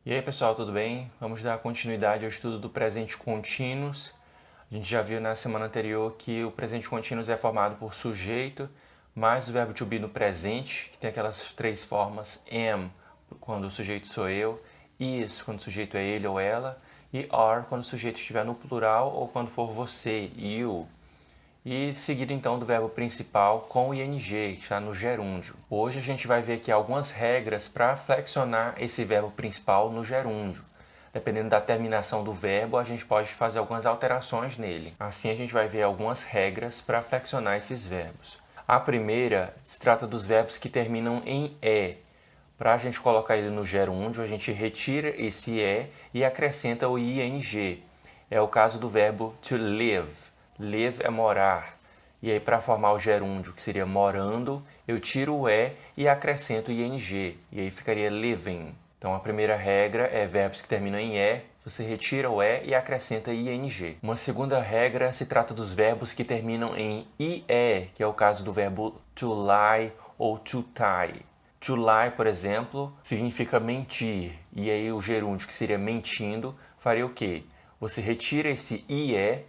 E aí pessoal, tudo bem? Vamos dar continuidade ao estudo do presente contínuos. A gente já viu na semana anterior que o presente contínuos é formado por sujeito mais o verbo to be no presente, que tem aquelas três formas: am, quando o sujeito sou eu; is, quando o sujeito é ele ou ela; e are, quando o sujeito estiver no plural ou quando for você, you. E seguido então do verbo principal com o ing, que está no gerúndio. Hoje a gente vai ver aqui algumas regras para flexionar esse verbo principal no gerúndio. Dependendo da terminação do verbo, a gente pode fazer algumas alterações nele. Assim a gente vai ver algumas regras para flexionar esses verbos. A primeira se trata dos verbos que terminam em "e". Para a gente colocar ele no gerúndio, a gente retira esse "e" e acrescenta o ing. É o caso do verbo to live. Live é morar. E aí, para formar o gerúndio, que seria morando, eu tiro o "e" e acrescento o ing. E aí ficaria living. Então, a primeira regra é verbos que terminam em "e", você retira o "e" e acrescenta ing. Uma segunda regra se trata dos verbos que terminam em "ie", que é o caso do verbo to lie ou to tie. To lie, por exemplo, significa mentir. E aí o gerúndio, que seria mentindo, faria o quê? Você retira esse ie,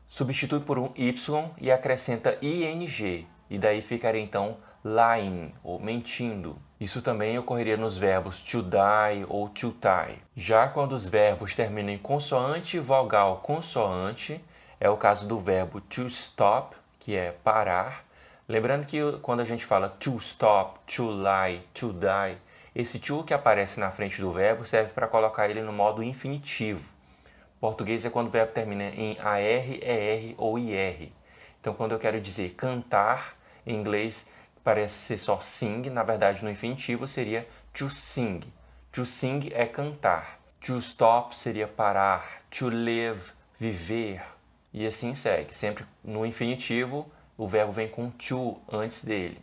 substitui por um y e acrescenta ing. E daí ficaria então lying, ou mentindo. Isso também ocorreria nos verbos to die ou to tie. Já quando os verbos terminam em consoante, vogal, consoante, é o caso do verbo to stop, que é parar. Lembrando que quando a gente fala to stop, to lie, to die, esse to que aparece na frente do verbo serve para colocar ele no modo infinitivo. Português é quando o verbo termina em AR, ER ou IR. Então, quando eu quero dizer cantar, em inglês parece ser só sing, na verdade no infinitivo seria to sing. To sing é cantar. To stop seria parar. To live, viver. E assim segue. Sempre no infinitivo, o verbo vem com to antes dele.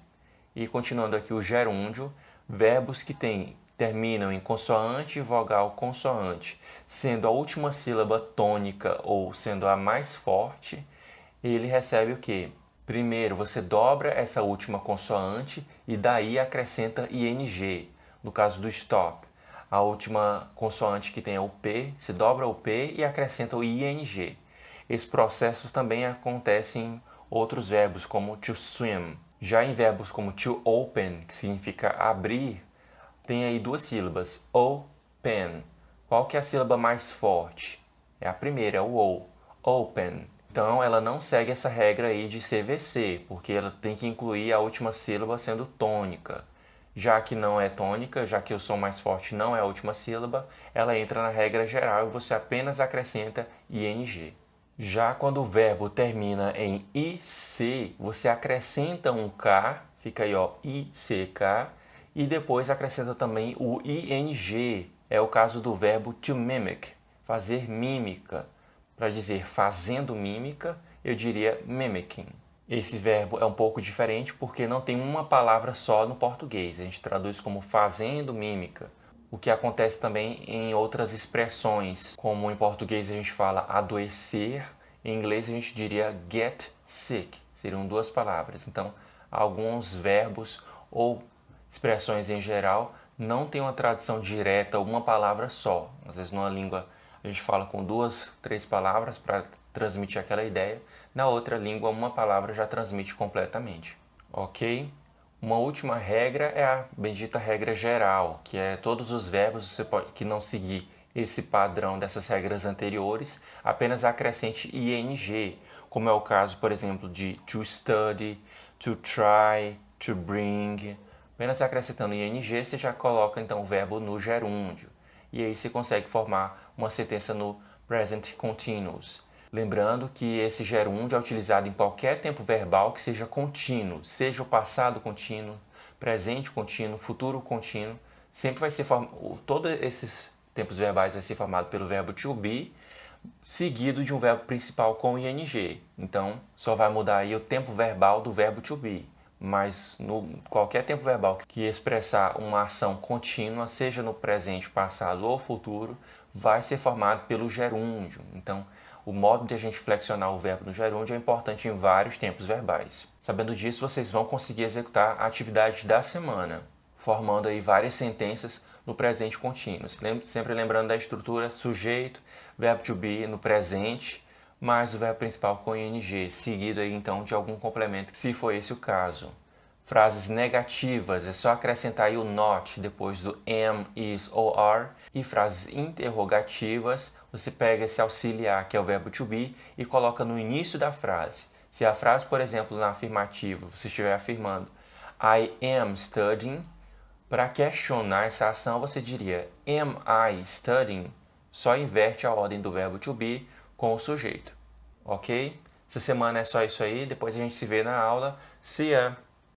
E continuando aqui o gerúndio, verbos que terminam em consoante e vogal consoante, sendo a última sílaba tônica ou sendo a mais forte, ele recebe o quê? Primeiro, você dobra essa última consoante e daí acrescenta ing. No caso do stop, a última consoante que tem é o P, se dobra o P e acrescenta o ing. Esse processo também acontece em outros verbos, como to swim. Já em verbos como to open, que significa abrir, tem aí duas sílabas, open. Qual que é a sílaba mais forte? É a primeira, o o, open. Então ela não segue essa regra aí de CVC, porque ela tem que incluir a última sílaba sendo tônica. Já que não é tônica, já que o som mais forte não é a última sílaba, ela entra na regra geral e você apenas acrescenta ing. Já quando o verbo termina em ic, você acrescenta um k, fica aí ó, ick, e depois acrescenta também o ing. É o caso do verbo to mimic, fazer mímica. Para dizer fazendo mímica, eu diria mimicking. Esse verbo é um pouco diferente porque não tem uma palavra só no português. A gente traduz como fazendo mímica. O que acontece também em outras expressões, como em português a gente fala adoecer, em inglês a gente diria get sick. Seriam duas palavras. Então, alguns verbos ou expressões em geral não tem uma tradução direta, uma palavra só. Às vezes numa língua a gente fala com duas, três palavras para transmitir aquela ideia. Na outra língua, uma palavra já transmite completamente. Ok? Uma última regra é a bendita regra geral, que é todos os verbos que não seguir esse padrão dessas regras anteriores, apenas acrescente ing, como é o caso, por exemplo, de to study, to try, to bring. Apenas acrescentando ing, você já coloca então o verbo no gerúndio. E aí você consegue formar uma sentença no present continuous. Lembrando que esse gerúndio é utilizado em qualquer tempo verbal que seja contínuo, seja o passado contínuo, presente contínuo, futuro contínuo, sempre vai ser todos esses tempos verbais vai ser formado pelo verbo to be, seguido de um verbo principal com ing. Então, só vai mudar aí o tempo verbal do verbo to be. Mas qualquer tempo verbal que expressar uma ação contínua, seja no presente, passado ou futuro, vai ser formado pelo gerúndio. Então, o modo de a gente flexionar o verbo no gerúndio é importante em vários tempos verbais. Sabendo disso, vocês vão conseguir executar a atividade da semana, formando aí várias sentenças no presente contínuo. Sempre lembrando da estrutura sujeito, verbo to be no presente, mais o verbo principal com ing, seguido aí então de algum complemento, se for esse o caso. Frases negativas, é só acrescentar aí o not depois do am, is ou are. E frases interrogativas, você pega esse auxiliar, que é o verbo to be, e coloca no início da frase. Se a frase, por exemplo, na afirmativa, você estiver afirmando I am studying, para questionar essa ação, você diria am I studying? Só inverte a ordem do verbo to be com o sujeito. Ok? Essa semana é só isso aí, depois a gente se vê na aula. See ya!